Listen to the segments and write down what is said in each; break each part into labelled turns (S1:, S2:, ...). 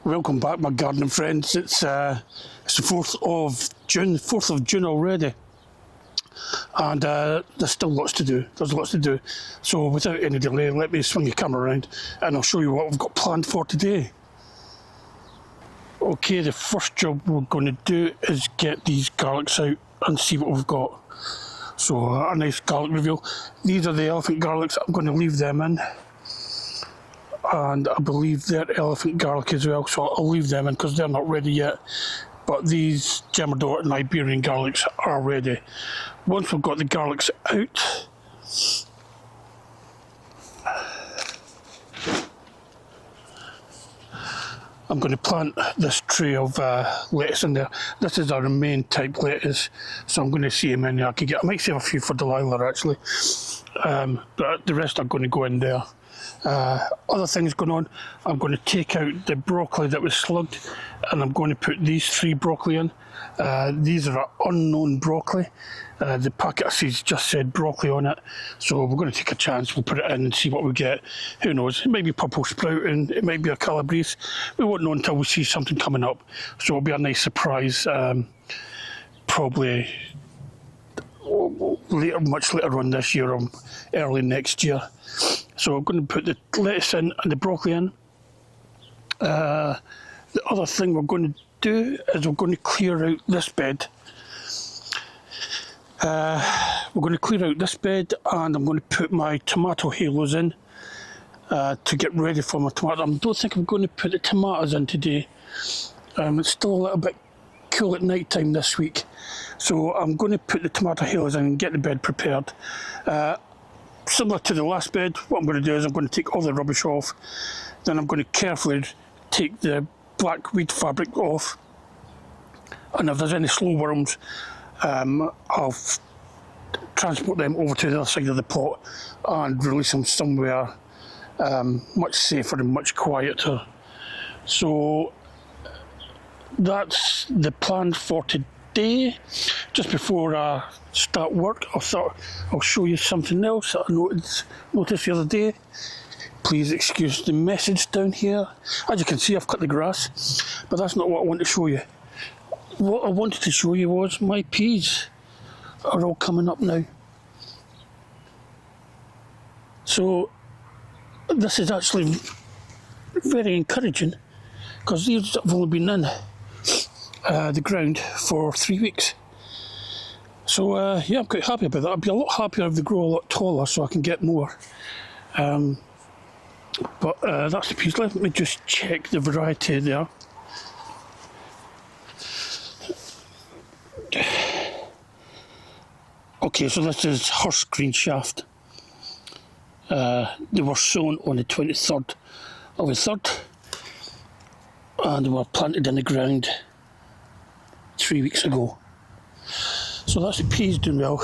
S1: Welcome back, my gardening friends. It's the 4th of June already, and there's still lots to do. So without any delay, let me swing the camera around and I'll show you what we've got planned for today. Okay, the first job we're going to do is get these garlics out and see what we've got. So a nice garlic reveal. These are the elephant garlics. I'm going to leave them in. And I believe they're elephant garlic as well, so I'll leave them in because they're not ready yet. But these germidour and Iberian garlics are ready. Once we've got the garlics out, I'm going to plant this tray of lettuce in there. This is a romaine type lettuce, so I'm going to see how many I can get. I might save a few for Delilah actually, but the rest are going to go in there. Other things going on, I'm going to take out the broccoli that was slugged and I'm going to put these 3 broccoli in. These are unknown broccoli. The packet of seeds just said broccoli on it, so we're going to take a chance. We'll put it in and see what we get. Who knows, it might be purple sprouting, it might be a calabrese. We won't know until we see something coming up, so it'll be a nice surprise, probably later, much later on this year or early next year. So I'm going to put the lettuce in and the broccoli in. The other thing we're going to do is we're going to clear out this bed. We're going to clear out this bed and I'm going to put my tomato halos in to get ready for my tomato. I don't think I'm going to put the tomatoes in today. It's still a little bit cool at night time this week. So I'm going to put the tomato halos in and get the bed prepared. Similar to the last bed, what I'm going to do is I'm going to take all the rubbish off, then I'm going to carefully take the black weed fabric off, and if there's any slow worms, I'll transport them over to the other side of the plot and release them somewhere much safer and much quieter. So that's the plan for today. Just before I start work, I thought I'll show you something else that I noticed the other day. Please excuse the message down here. As you can see, I've cut the grass, but that's not what I want to show you. What I wanted to show you was my peas are all coming up now. So this is actually very encouraging because these have only been in the ground for 3 weeks. So yeah, I'm quite happy about that. I'd be a lot happier if they grow a lot taller so I can get more. But that's the piece. Let me just check the variety there. Okay, so this is horse green shaft. They were sown on the 23rd of the 3rd and they were planted in the ground 3 weeks ago. So that's the peas doing well.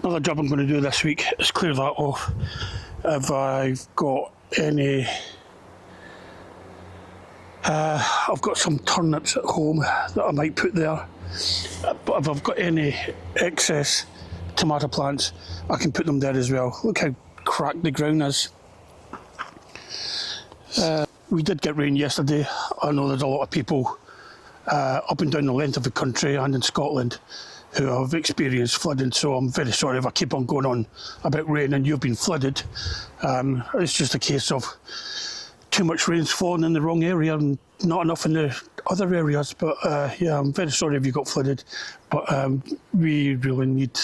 S1: Another job I'm going to do this week is clear that off. If I've got any, I've got some turnips at home that I might put there, but if I've got any excess tomato plants, I can put them there as well. Look how cracked the ground is. We did get rain yesterday. I know there's a lot of people up and down the length of the country and in Scotland who have experienced flooding, so I'm very sorry if I keep on going on about rain and you've been flooded. It's just a case of too much rain's fallen in the wrong area and not enough in the other areas, but yeah, I'm very sorry if you got flooded, but we really need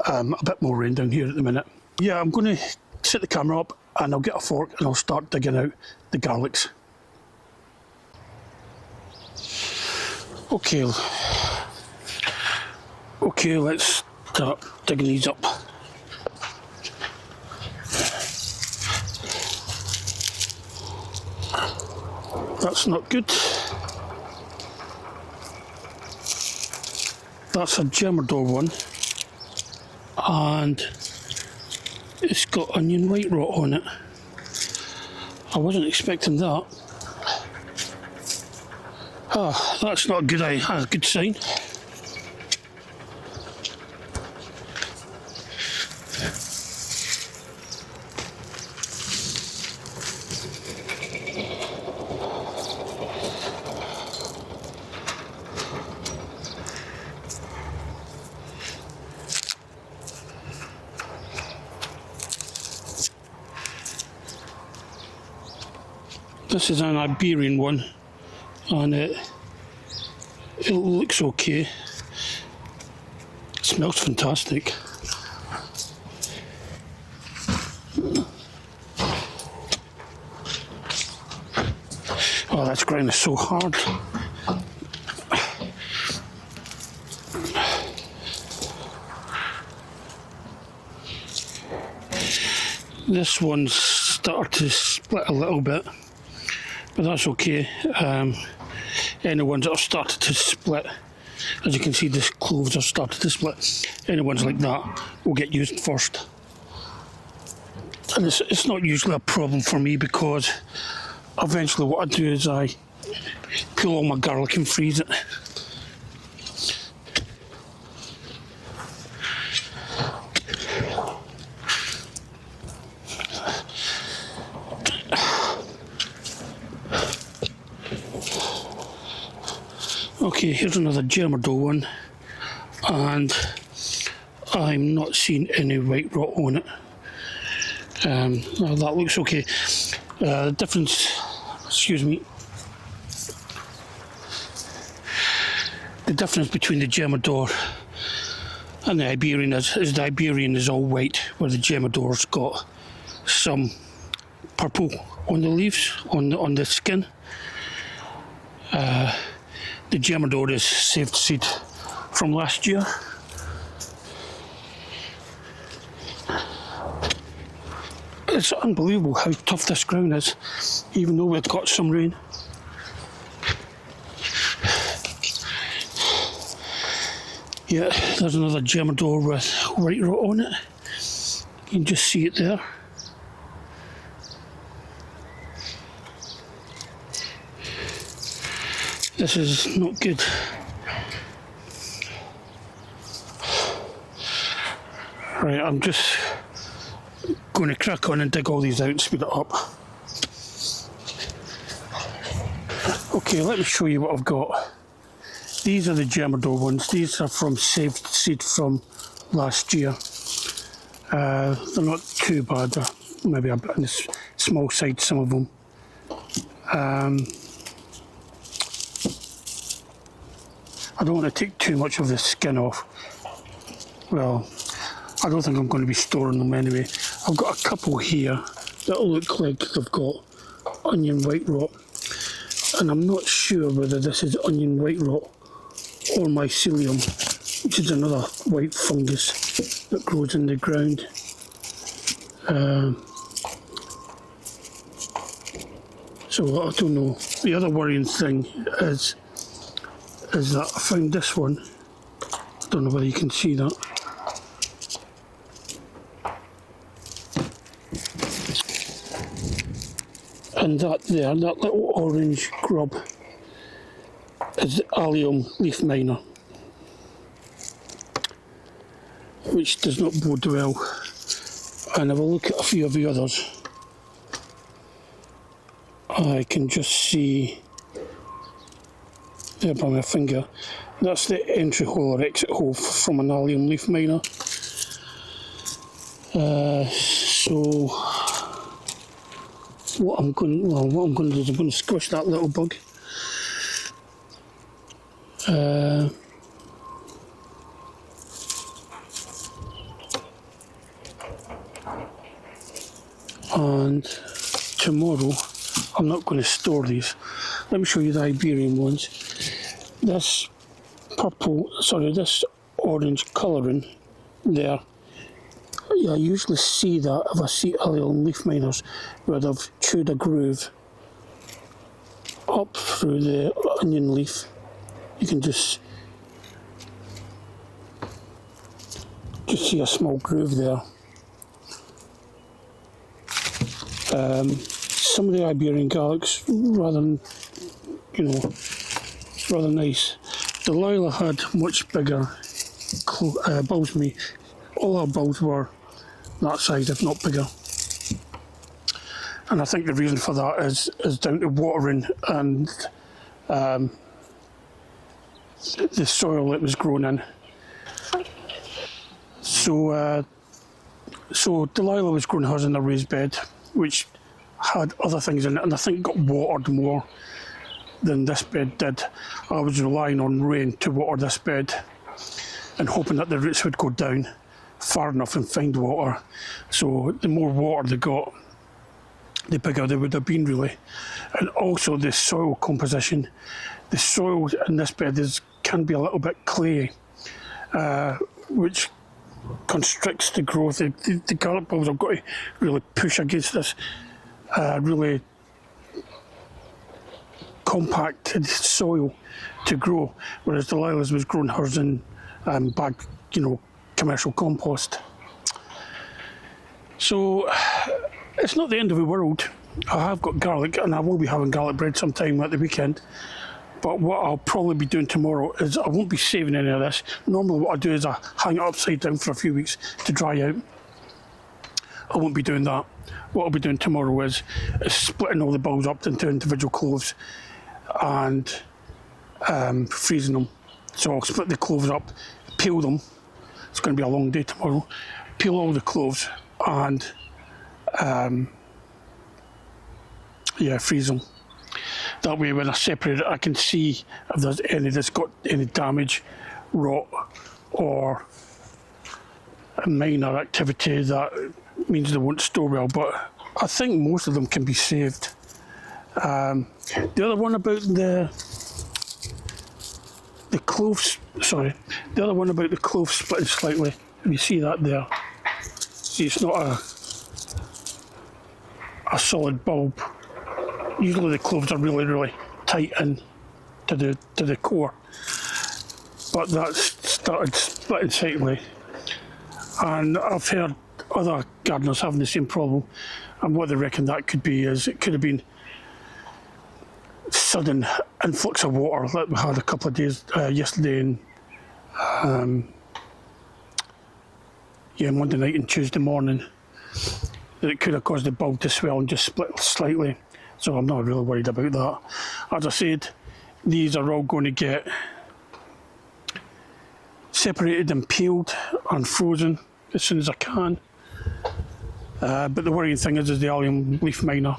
S1: a bit more rain down here at the minute. Yeah, I'm going to set the camera up and I'll get a fork and I'll start digging out the garlics. Okay, let's start digging these up. That's not good. That's a germidour one, and it's got onion white rot on it. I wasn't expecting that. Ah, that's not a good eye. That's a good sign. This is an Iberian one, and it looks okay. It smells fantastic. Oh, that's ground is so hard. This one's started to split a little bit, but that's okay. Any ones that have started to split, as you can see, the cloves have started to split. Any ones like that will get used first. And it's not usually a problem for me, because eventually what I do is I peel all my garlic and freeze it. Okay, here's another germidour one, and I'm not seeing any white rot on it. Well, that looks okay. The difference, the difference between the germidour and the Iberian is the Iberian is all white, where the germidour's got some purple on the leaves, on the skin. The germidour is saved seed from last year. It's unbelievable how tough this ground is, even though we've got some rain. Yeah, there's another germidour with white rot on it. You can just see it there. This is not good. Right, I'm just going to crack on and dig all these out and speed it up. Okay, let me show you what I've got. These are the germidour ones. These are from saved seed from last year. They're not too bad. They're maybe a bit on the small side, some of them. I don't want to take too much of the skin off. Well, I don't think I'm going to be storing them anyway. I've got a couple here that look like they've got onion white rot, and I'm not sure whether this is onion white rot or mycelium, which is another white fungus that grows in the ground. So I don't know. The other worrying thing is that I found this one. I don't know whether you can see that. And that there, that little orange grub, is Allium leaf miner, which does not bode well. And if I look at a few of the others, I can just see there by my finger, that's the entry hole or exit hole from an Allium leaf miner. So what I'm going to do is I'm going to squish that little bug. And tomorrow, I'm not going to store these. Let me show you the Iberian ones. This this orange colouring there, yeah, I usually see that if I see Allium leaf miners where they've chewed a groove up through the onion leaf. You can just see a small groove there. Some of the Iberian garlic's rather nice. Delilah had much bigger bulbs than me. All our bulbs were that size, if not bigger. And I think the reason for that is down to watering and the soil it was grown in. So Delilah was growing hers in a raised bed, which had other things in it, and I think got watered more than this bed did. I was relying on rain to water this bed and hoping that the roots would go down far enough and find water. So the more water they got, the bigger they would have been, really. And also the soil composition. The soil in this bed can be a little bit clayey, which constricts the growth. The garlic bulbs have got to really push against this really compacted soil to grow, whereas Delilah's was growing hers in bag, commercial compost. So it's not the end of the world. I have got garlic, and I will be having garlic bread sometime at the weekend. But what I'll probably be doing tomorrow is I won't be saving any of this. Normally what I do is I hang it upside down for a few weeks to dry out. I won't be doing that. What I'll be doing tomorrow is splitting all the bulbs up into individual cloves and freezing them. So I'll split the cloves up, peel them. It's going to be a long day tomorrow. Peel all the cloves and freeze them. That way when I separate it, I can see if there's any that's got any damage, rot, or a minor activity that means they won't store well. But I think most of them can be saved. The other one about the cloves, the other one about the cloves splitting slightly, you see that there. See, it's not a solid bulb. Usually the cloves are really, really tight in to the core, but that's started splitting slightly. And I've heard other gardeners having the same problem, and what they reckon that could be is it could have been sudden influx of water like we had a couple of days yesterday and Monday night and Tuesday morning. That it could have caused the bulb to swell and just split slightly. So I'm not really worried about that. As I said, these are all going to get separated and peeled and frozen as soon as I can. But the worrying thing is the allium leaf miner.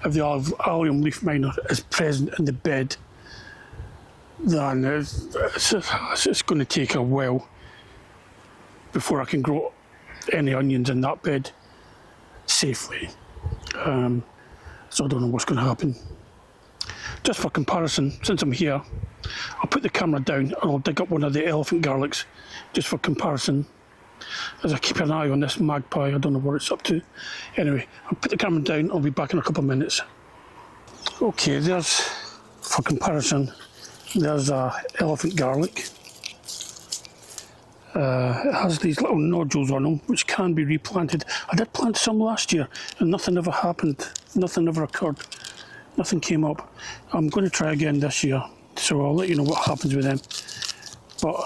S1: If the allium leaf miner is present in the bed, then it's going to take a while before I can grow any onions in that bed safely. So I don't know what's going to happen. Just for comparison, since I'm here, I'll put the camera down and I'll dig up one of the elephant garlics, just for comparison, as I keep an eye on this magpie. I don't know what it's up to. Anyway, I'll put the camera down, I'll be back in a couple of minutes. Okay, there's, for comparison, there's elephant garlic. It has these little nodules on them, which can be replanted. I did plant some last year, and nothing ever happened. Nothing ever occurred. Nothing came up. I'm going to try again this year, so I'll let you know what happens with them. But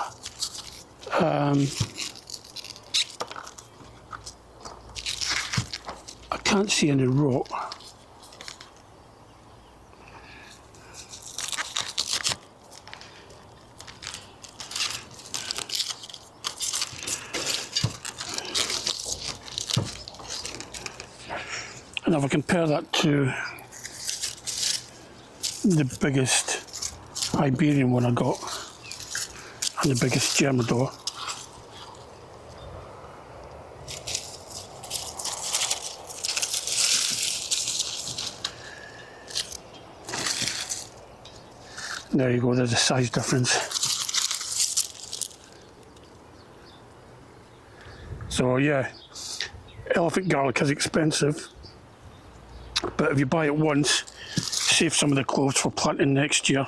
S1: I can't see any rot. And if I compare that to the biggest Iberian one I got and the biggest germidour, there you go, there's a size difference. So yeah, elephant garlic is expensive. But if you buy it once, save some of the cloves for planting next year,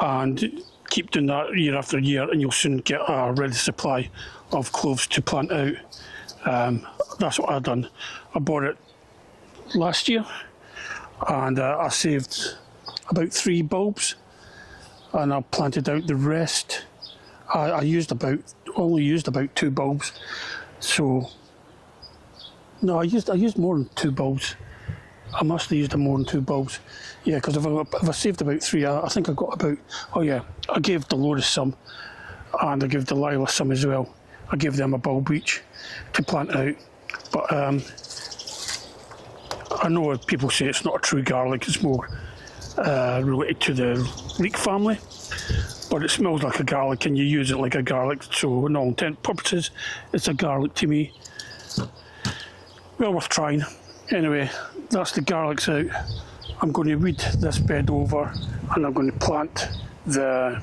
S1: and keep doing that year after year, and you'll soon get a ready supply of cloves to plant out. That's what I've done. I bought it last year, and I saved about 3 bulbs, and I planted out the rest. I only used about 2 bulbs. So no, I used more than 2 bulbs. I must have used more than 2 bulbs. Yeah, because if I saved about 3, I think I got about, oh yeah, I gave Dolores some, and I gave Delilah some as well. I gave them a bulb each to plant out. But I know people say it's not a true garlic, it's more related to the leek family, but it smells like a garlic and you use it like a garlic, so in all intent and purposes it's a garlic to me. Well worth trying. Anyway, that's the garlics out. I'm going to weed this bed over and I'm going to plant the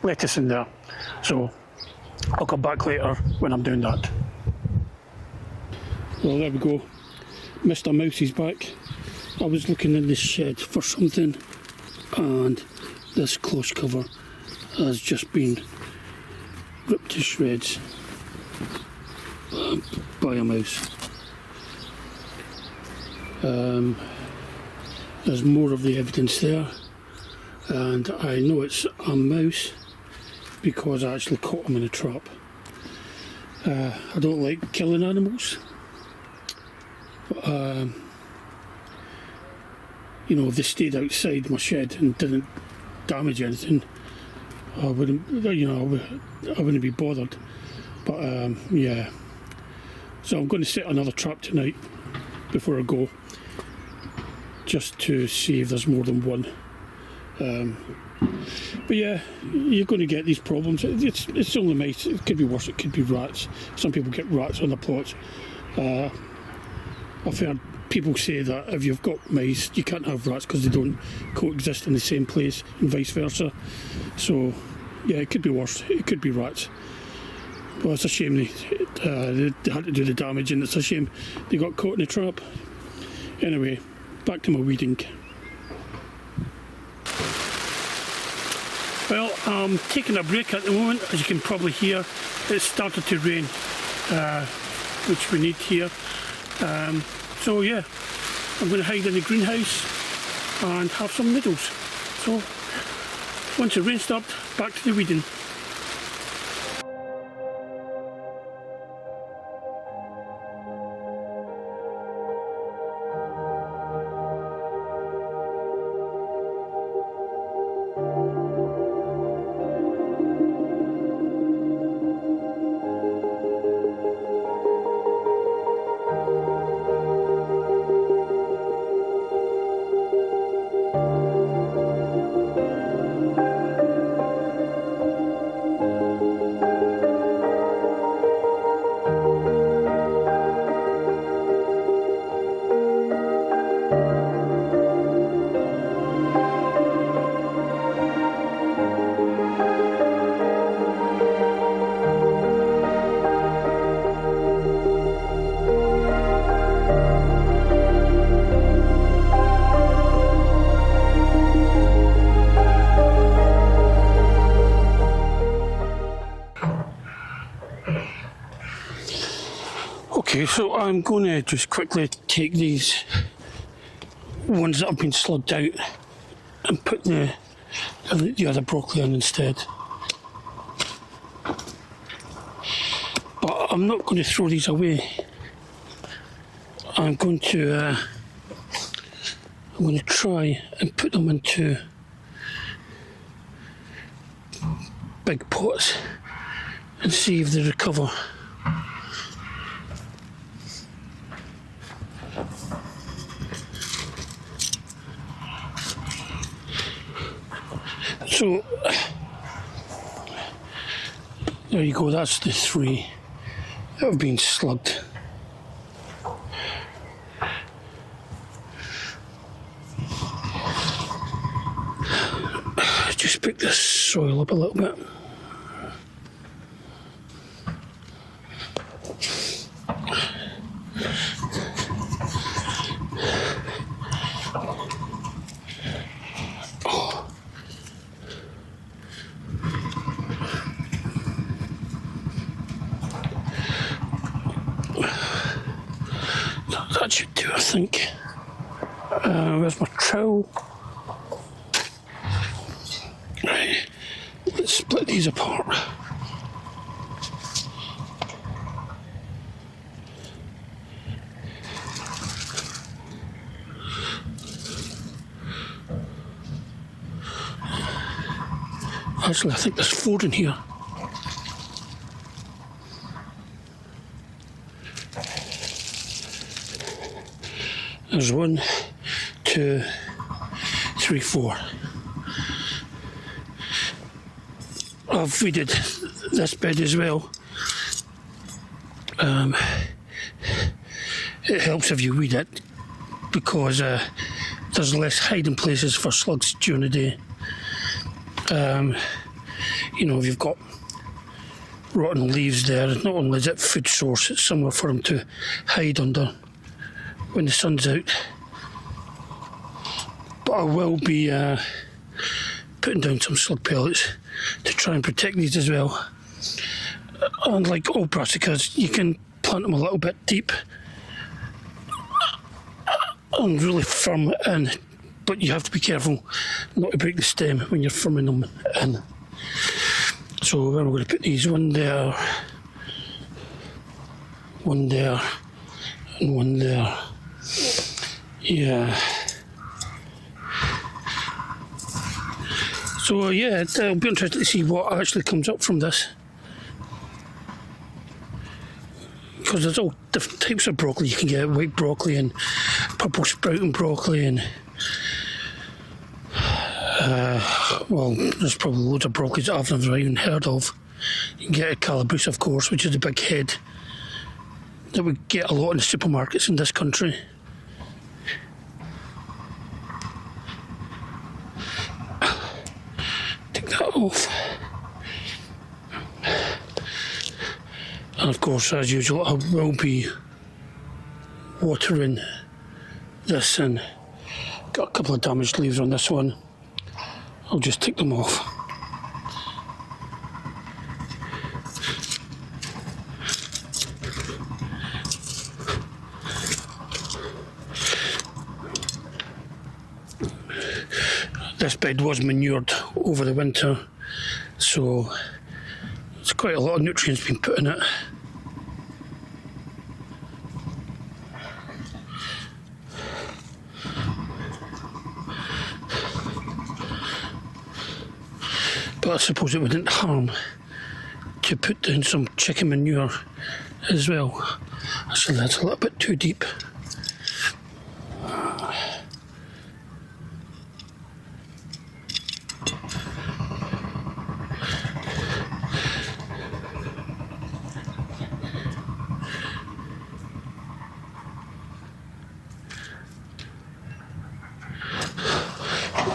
S1: lettuce in there, so I'll come back later when I'm doing that. Well, there we go, Mr. Mouse is back. I was looking in this shed for something and this close cover has just been ripped to shreds by a mouse. There's more of the evidence there, and I know it's a mouse because I actually caught him in a trap. I don't like killing animals, but you know, if they stayed outside my shed and didn't damage anything, I wouldn't, you know, I wouldn't be bothered. But yeah, so I'm going to set another trap tonight before I go, just to see if there's more than one. But yeah, you're going to get these problems. It's only mice. It could be worse. It could be rats. Some people get rats on the plots. I've heard people say that if you've got mice, you can't have rats because they don't coexist in the same place, and vice versa. So yeah, it could be worse. It could be rats. Well, it's a shame they had to do the damage, and it's a shame they got caught in a trap. Anyway, back to my weeding. Well, I'm taking a break at the moment. As you can probably hear, it's started to rain, which we need here. So yeah, I'm going to hide in the greenhouse and have some noodles. So once the rain stopped, back to the weeding. Okay, so I'm going to just quickly take these ones that have been slugged out and put the other broccoli in instead. But I'm not going to throw these away. I'm going to try and put them into big pots and see if they recover. So there you go, that's the 3 that have been slugged. Just pick this soil up a little bit. That should do, I think. Where's my trowel? Right, let's split these apart. Actually, I think there's 4 in here. There's 1, 2, 3, 4. I've weeded this bed as well. It helps if you weed it because there's less hiding places for slugs during the day. You know, if you've got rotten leaves there, not only is it food source, it's somewhere for them to hide under when the sun's out. But I will be putting down some slug pellets to try and protect these as well. Unlike all brassicas, you can plant them a little bit deep and really firm it in, but you have to be careful not to break the stem when you're firming them in. So we're going to put these, 1 there, 1 there, and 1 there. Yeah. So yeah, it'll be interesting to see what actually comes up from this. Because there's all different types of broccoli. You can get white broccoli and purple sprouting broccoli and well, there's probably loads of broccolis that I've never even heard of. You can get a calabrese, of course, which is the big head that we get a lot in the supermarkets in this country. Take that off. And of course, as usual, I will be watering this, and got a couple of damaged leaves on this one. I'll just take them off. This bed was manured over the winter, so there's quite a lot of nutrients being put in it. But I suppose it wouldn't harm to put down some chicken manure as well. Actually, that's a little bit too deep.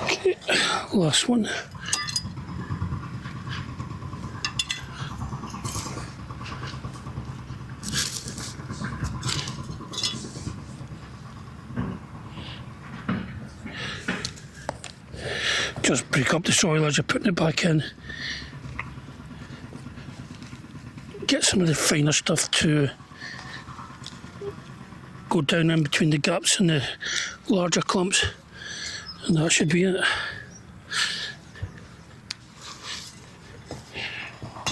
S1: Okay, last one. Just break up the soil as you're putting it back in. Get some of the finer stuff to go down in between the gaps in the larger clumps, and that should be it.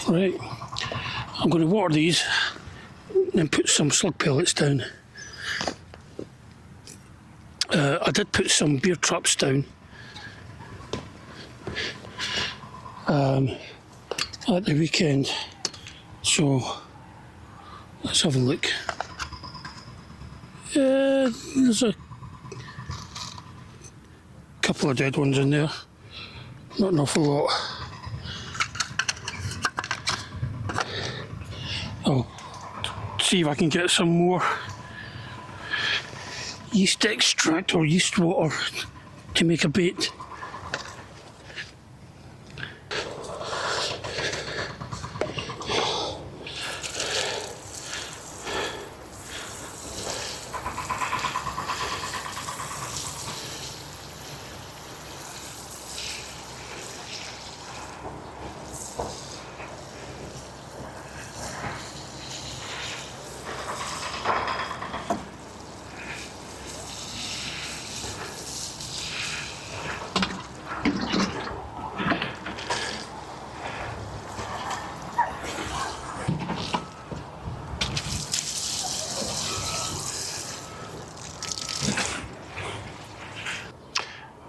S1: Right, I'm going to water these and then put some slug pellets down. I did put some beer traps down at the weekend, so let's have a look. There's a couple of dead ones in there, not an awful lot. I'll see if I can get some more yeast extract or yeast water to make a bait.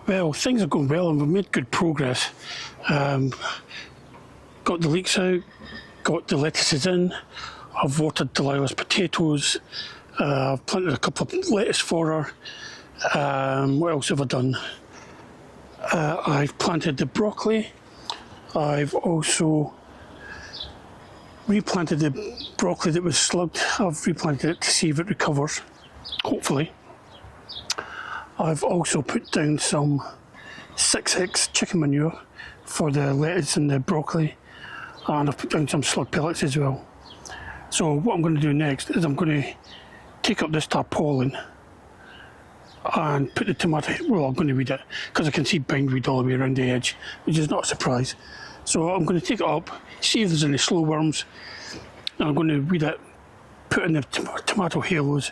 S1: Well, things are going well and we've made good progress. Got the leeks out, got the lettuces in, I've watered Delilah's potatoes, I've planted a couple of lettuce for her, What else have I done? I've planted the broccoli. I've also replanted the broccoli that was slugged. I've replanted it to see if it recovers, hopefully. I've also put down some 6X chicken manure for the lettuce and the broccoli, and I've put down some slug pellets as well. So what I'm going to do next is I'm going to take up this tarpaulin and put the tomato, well, I'm going to weed it because I can see bindweed all the way around the edge, which is not a surprise. So I'm going to take it up, see if there's any slow worms, and I'm going to weed it, put in the tomato halos,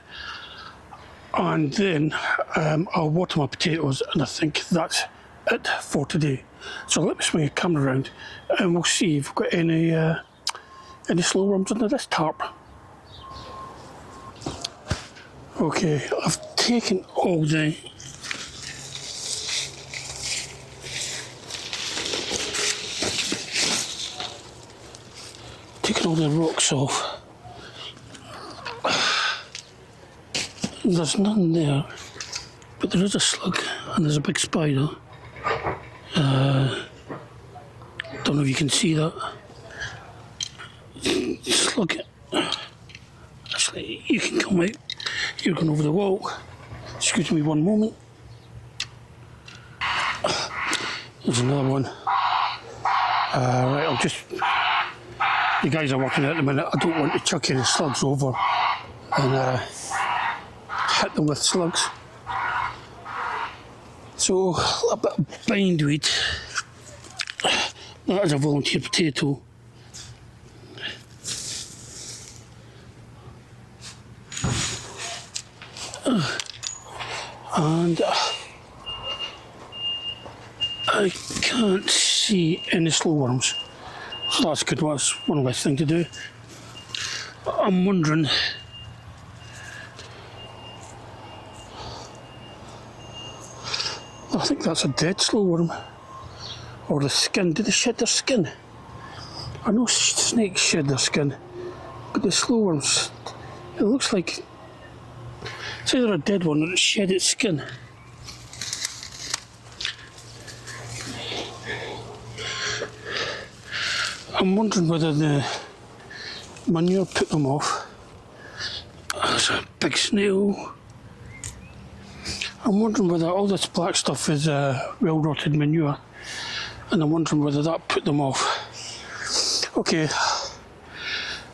S1: and then I'll water my potatoes, and I think that's it for today. So let me swing the camera around and we'll see if we've got any slow worms under this tarp. Okay, I've taken all the rocks off. There's none there, but there is a slug and there's a big spider. Don't know if you can see that. Slug. Actually, you can come out. You're going over the wall. Excuse me one moment. There's another one. Right, I'll just... The guys are working at the minute. I don't want to chuck any slugs over and hit them with slugs. So, a bit of bindweed. That is a volunteer potato. And I can't see any slow worms, so that's good. That's one less thing to do. I'm wondering, I think that's a dead slow worm, or the skin. Did they shed their skin? I know snakes shed their skin, but the slow worms, it looks like it's either a dead one or it shed its skin. I'm wondering whether the manure put them off. There's a big snail. I'm wondering whether all this black stuff is well-rotted manure, and I'm wondering whether that put them off. Okay,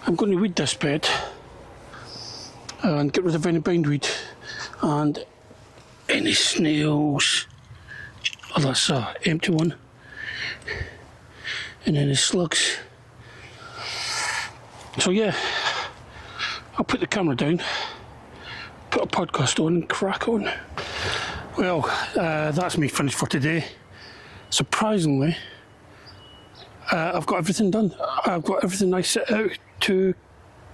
S1: I'm going to weed this bed and get rid of any bindweed and any snails. Oh, that's an empty one. And any slugs. So yeah, I'll put the camera down, put a podcast on and crack on. Well, that's me finished for today. Surprisingly, I've got everything done. I've got everything I set out to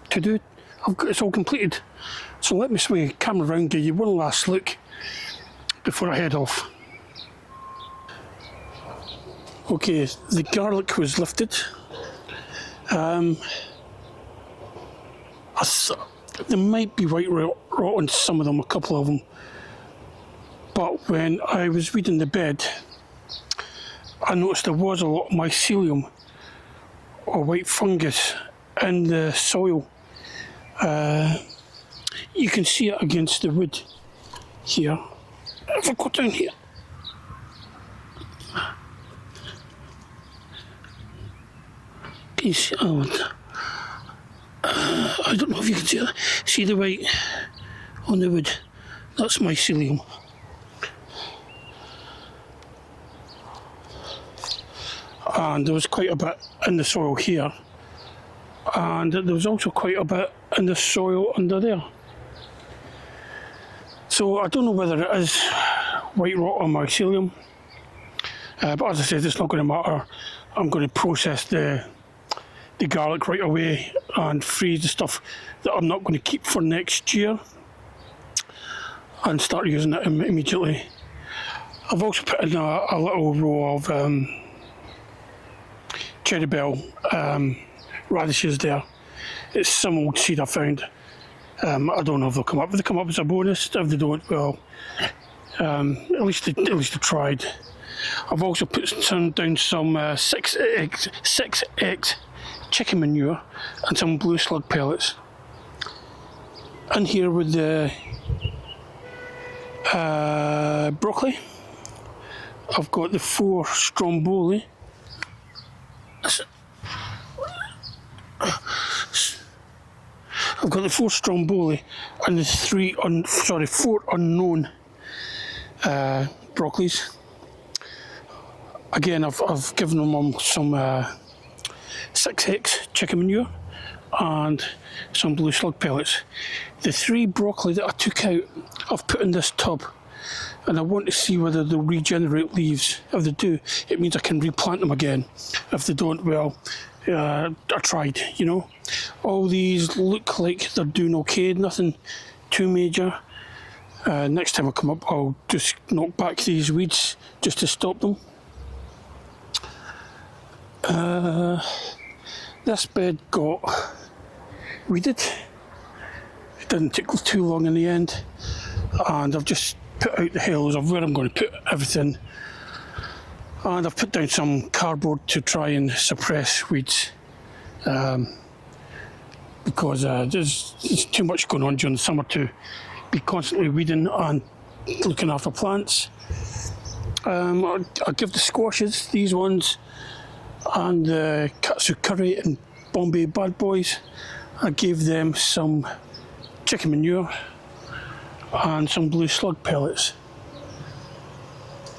S1: do. It's all completed. So let me swing the camera around, give you one last look before I head off. Okay, the garlic was lifted. There might be white rot on some of them, a couple of them. But when I was weeding the bed, I noticed there was a lot of mycelium, or white fungus, in the soil. You can see it against the wood here. If I go down here, can you see? I don't know if you can see it. See the white on the wood? That's mycelium. And there was quite a bit in the soil here, and there was also quite a bit in the soil under there. So I don't know whether it is white rot or mycelium, but as I said, it's not going to matter. I'm going to process the garlic right away and freeze the stuff that I'm not going to keep for next year and start using it immediately. I've also put in a little row of cherry bell radishes there. It's some old seed I found. I don't know if they'll come up. If they come up as a bonus, if they don't, well, At least they tried. I've also put down some 6X chicken manure and some blue slug pellets. And here with the broccoli, I've got the 4 stromboli. I've got the 4 stromboli and the 4 unknown broccolis. Again, I've given them some 6X chicken manure and some blue slug pellets. The 3 broccoli that I took out, I've put in this tub, and I want to see whether they'll regenerate leaves. If they do, it means I can replant them again. If they don't, well, I tried, you know. All these look like they're doing okay, nothing too major. Next time I come up, I'll just knock back these weeds just to stop them. This bed got weeded. It didn't take too long in the end, and I've just put out the hills of where I'm going to put everything, and I've put down some cardboard to try and suppress weeds, because there's too much going on during the summer to be constantly weeding and looking after plants. I'll give the squashes, these ones, and the katsu curry and Bombay bad boys, I gave them some chicken manure and some blue slug pellets.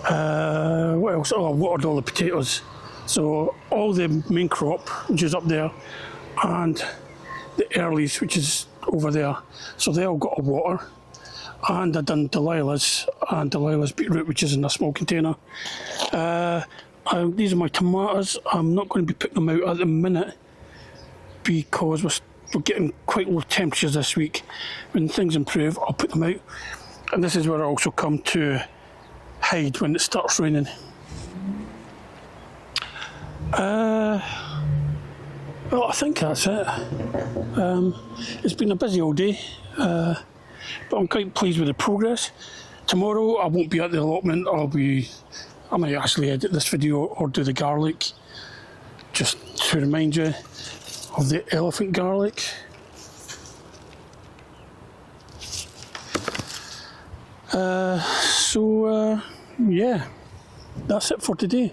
S1: What else? Oh, I watered all the potatoes. So all the main crop, which is up there, and the earlies, which is over there. So they all got a water. And I've done Delilah's and Delilah's beetroot, which is in a small container. These are my tomatoes. I'm not going to be putting them out at the minute because we're getting quite low temperatures this week. When things improve, I'll put them out. And this is where I also come to hide when it starts raining. Well, I think that's it. It's been a busy old day, but I'm quite pleased with the progress. Tomorrow I won't be at the allotment. I might actually edit this video or do the garlic, just to remind you of the elephant garlic. Yeah, that's it for today.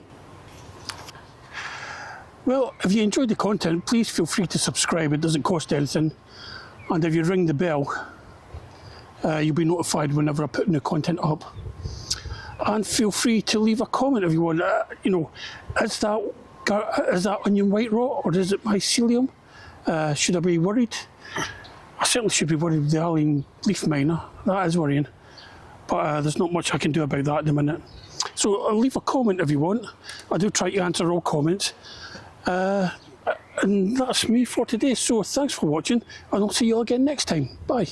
S1: Well, if you enjoyed the content, please feel free to subscribe. It doesn't cost anything. And if you ring the bell, you'll be notified whenever I put new content up. And feel free to leave a comment if you want. Is that onion white rot or is it mycelium? Should I be worried? I certainly should be worried with the allium leaf miner. That is worrying. But there's not much I can do about that at the minute. So leave a comment if you want. I do try to answer all comments. And that's me for today. So thanks for watching, and I'll see you all again next time. Bye.